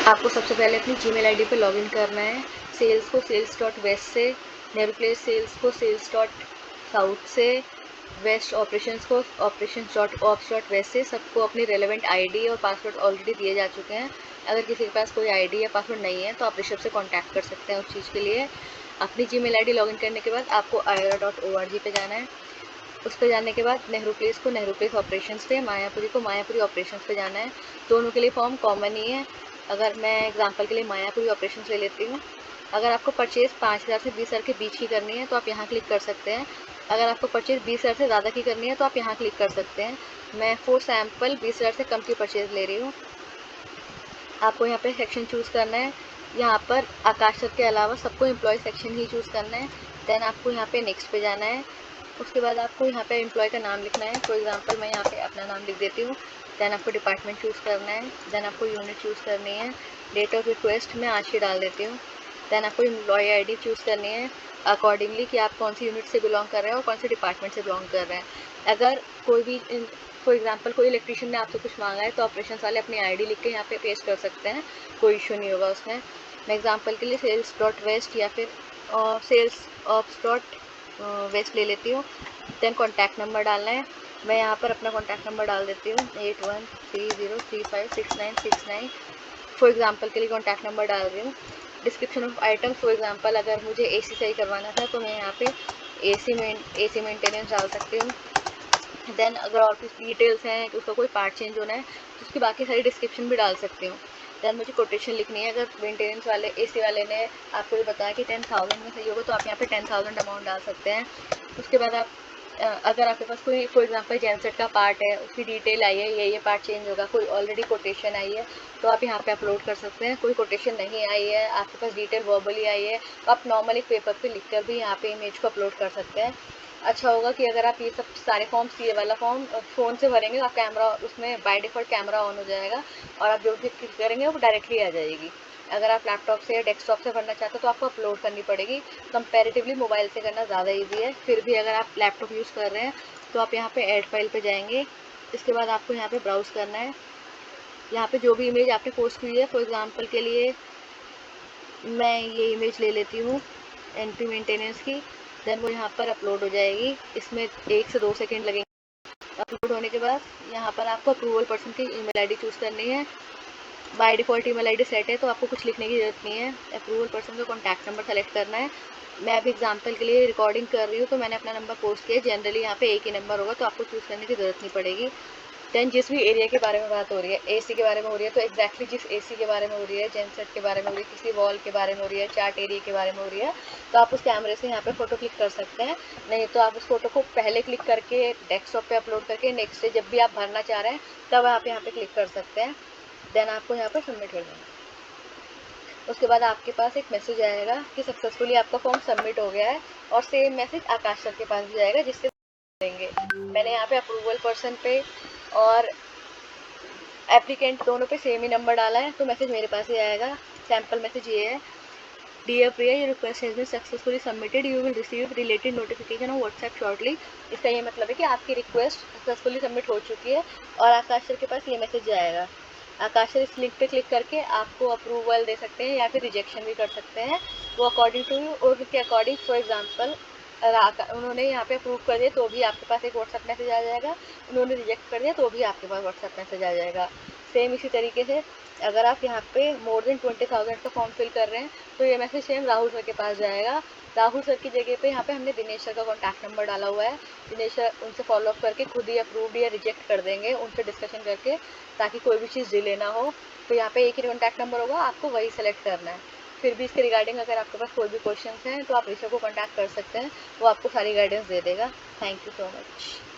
आपको सबसे पहले अपनी जीमेल आईडी पे लॉगिन करना है। सेल्स को sales.west से, नेहरू प्लेस सेल्स को sales.south से, वेस्ट ऑपरेशंस को operations.ops.west से, सबको अपनी रेलेवेंट आईडी और पासवर्ड ऑलरेडी दिए जा चुके हैं। अगर किसी के पास कोई आईडी या पासवर्ड नहीं है तो आप ऋषभ से कांटेक्ट कर सकते हैं उस चीज़ के लिए। अपनी जीमेल आईडी लॉगिन करने के बाद आपको ayora.org पे जाना है। उस पर जाने के बाद नेहरू प्लेस को नेहरू प्लेस ऑपरेशंस पे, मायापुरी को मायापुरी ऑपरेशंस पे जाना है। दोनों के लिए फॉर्म कॉमन ही है। अगर मैं एग्जांपल के लिए मायापुरी ऑपरेशंस ले लेती हूँ। अगर आपको परचेज़ 5,000 से 20,000 के बीच की करनी है तो आप यहाँ क्लिक कर सकते हैं। अगर आपको परचेज़ 20,000 से ज़्यादा की करनी है तो आप यहाँ क्लिक कर सकते हैं। मैं फॉर सैम्पल 20,000 से कम की परचेज़ ले रही हूँ। आपको यहाँ पे सेक्शन चूज़ करना है। यहाँ पर आकाश सर के अलावा सबको एम्प्लॉय सेक्शन ही चूज़ करना है। देन आपको यहाँ पे नेक्स्ट पे जाना है। उसके बाद आपको यहाँ पे एम्प्लॉय का नाम लिखना है। फॉर एग्जांपल मैं यहाँ पे अपना नाम लिख देती हूँ। देन आपको डिपार्टमेंट चूज़ करना है। देन आपको यूनिट चूज़ करनी है। डेट ऑफ रिक्वेस्ट मैं आज ही डाल देती हूँ। देन आपको एम्प्लॉय आईडी चूज़ करनी है अकॉर्डिंगली कि आप कौन सी यूनिट से बिलोंग कर रहे हैं और कौन से डिपार्टमेंट से बिलोंग कर रहे हैं। अगर कोई भी फॉर एग्जांपल कोई इलेक्ट्रिशियन ने आपसे कुछ मांगा है तो ऑपरेशन वाले अपनी आईडी लिख के यहाँ पे पेस्ट कर सकते हैं, कोई इशू नहीं होगा उसमें। मैं एग्जांपल के लिए sales.west या फिर sales.ops.west ले लेती हूँ। देन कॉन्टैक्ट नंबर डालना है। मैं यहाँ पर अपना कॉन्टैक्ट नंबर डाल देती हूँ 8130356969। फॉर एग्जांपल के लिए कॉन्टैक्ट नंबर डाल रही हूँ। Description of item for example अगर मुझे एसी सही करवाना था तो मैं यहाँ पे एसी मेंटेनेंस डाल सकती हूँ। देन अगर और कुछ डिटेल्स हैं कि उसका कोई पार्ट चेंज होना है तो उसकी बाकी सारी डिस्क्रिप्शन भी डाल सकती हूँ। देन मुझे कोटेशन लिखनी है। अगर मेंटेनेंस वाले एसी वाले ने आपको ये बताया कि 10,000 में सही होगा तो आप यहाँ पे 10,000 अमाउंट डाल सकते हैं। उसके बाद आप अगर आपके पास कोई फॉर एग्जांपल जेनसेट का पार्ट है, उसकी डिटेल आई है, ये पार्ट चेंज होगा, कोई ऑलरेडी कोटेशन आई है तो आप यहाँ पे अपलोड कर सकते हैं। कोई कोटेशन नहीं आई है, आपके पास डिटेल वर्बली आई है तो आप नॉर्मल एक पेपर पे लिख कर भी यहाँ पे इमेज को अपलोड कर सकते हैं। अच्छा होगा कि अगर आप ये सब सारे फॉर्म्स, ये वाला फॉर्म फ़ोन से भरेंगे तो आप कैमरा उसमें बाय डिफ़ॉल्ट कैमरा ऑन हो जाएगा और आप जो भी क्लिक करेंगे वो डायरेक्टली आ जाएगी। अगर आप लैपटॉप से या डेस्कटॉप से भरना चाहते हो तो आपको अपलोड करनी पड़ेगी। कंपैरेटिवली मोबाइल से करना ज़्यादा ईजी है। फिर भी अगर आप लैपटॉप यूज़ कर रहे हैं तो आप यहाँ पे ऐड फाइल पे जाएंगे। इसके बाद आपको यहाँ पे ब्राउज़ करना है। यहाँ पे जो भी इमेज आपने पोस्ट की है, फॉर एग्जांपल के लिए मैं ये इमेज ले लेती हूँ एंट्री मेंटेनेंस की। देन वो यहाँ पर अपलोड हो जाएगी। इसमें 1 से 2 सेकंड लगेंगे। अपलोड होने के बाद यहाँ पर आपको अप्रूवल पर्सन की ईमेल आईडी चूज़ करनी है। By default email ID set है तो आपको कुछ लिखने की ज़रूरत नहीं है। अप्रूवल पर्सन का कॉन्टैक्ट नंबर सेलेक्ट करना है। मैं अभी एग्जांपल के लिए रिकॉर्डिंग कर रही हूँ तो मैंने अपना नंबर पोस्ट किया। जनरली यहाँ पे एक ही नंबर होगा तो आपको चूज़ करने की ज़रूरत नहीं पड़ेगी। देन जिस भी एरिया के बारे में बात हो रही है, एसी के बारे में हो रही है तो एग्जैक्टली जिस एसी के बारे में हो रही है, जेनसेट के बारे में हो रही है, किसी वॉल के बारे में हो रही है, चार्ट एरिया के बारे में हो रही है तो आप उस कैमरे से यहाँ पे फ़ोटो क्लिक कर सकते हैं। नहीं तो आप उस फोटो को पहले क्लिक करके डेस्कटॉप पे अपलोड करके नेक्स्ट से जब भी आप भरना चाह रहे हैं तब आप यहाँ पे क्लिक कर सकते हैं। देन आपको यहाँ पर सबमिट कर देना। उसके बाद आपके पास एक मैसेज आएगा कि सक्सेसफुली आपका फॉर्म सबमिट हो गया है और सेम मैसेज आकाश सर के पास भी आएगा जिससे देंगे। मैंने यहाँ पे अप्रूवल पर्सन पे और एप्लीकेंट दोनों पे सेम ही नंबर डाला है तो मैसेज मेरे पास ही आएगा। सैम्पल मैसेज ये है, dear Priya, your request has been successfully submitted, you will receive related notification on WhatsApp shortly. इसका ये मतलब है कि आपकी रिक्वेस्ट सक्सेसफुली सबमिट हो चुकी है और आकाश सर के पास ये मैसेज आएगा। आकाश सर इस लिंक पे क्लिक करके आपको अप्रूवल दे सकते हैं या फिर रिजेक्शन भी कर सकते हैं, वो अकॉर्डिंग टू यू और उसके अकॉर्डिंग। फॉर एग्जाम्पल उन्होंने यहाँ पे अप्रूव कर दिया तो भी आपके पास एक व्हाट्सएप मैसेज आ जाएगा, उन्होंने रिजेक्ट कर दिया तो भी आपके पास व्हाट्सएप मैसेज आ जाएगा। सेम इसी तरीके से अगर आप यहाँ पे मोर देन 20,000 का फॉर्म फिल कर रहे हैं तो ये मैसेज सेम राहुल सर के पास जाएगा। राहुल सर की जगह पे यहाँ पे हमने दिनेश सर का कॉन्टैक्ट नंबर डाला हुआ है। दिनेश सर उनसे फॉलोअप करके खुद ही अप्रूव्ड या रिजेक्ट कर देंगे, उनसे डिस्कशन करके, ताकि कोई भी चीज़ डिले ना हो। तो यहाँ पे एक ही कॉन्टैक्ट नंबर होगा, आपको वही सेलेक्ट करना है। फिर भी इसके रिगार्डिंग अगर आपके पास कोई भी क्वेश्चन हैं तो आप ऋषभ को कॉन्टैक्ट कर सकते हैं, वो आपको सारी गाइडेंस दे देगा। Thank you so much.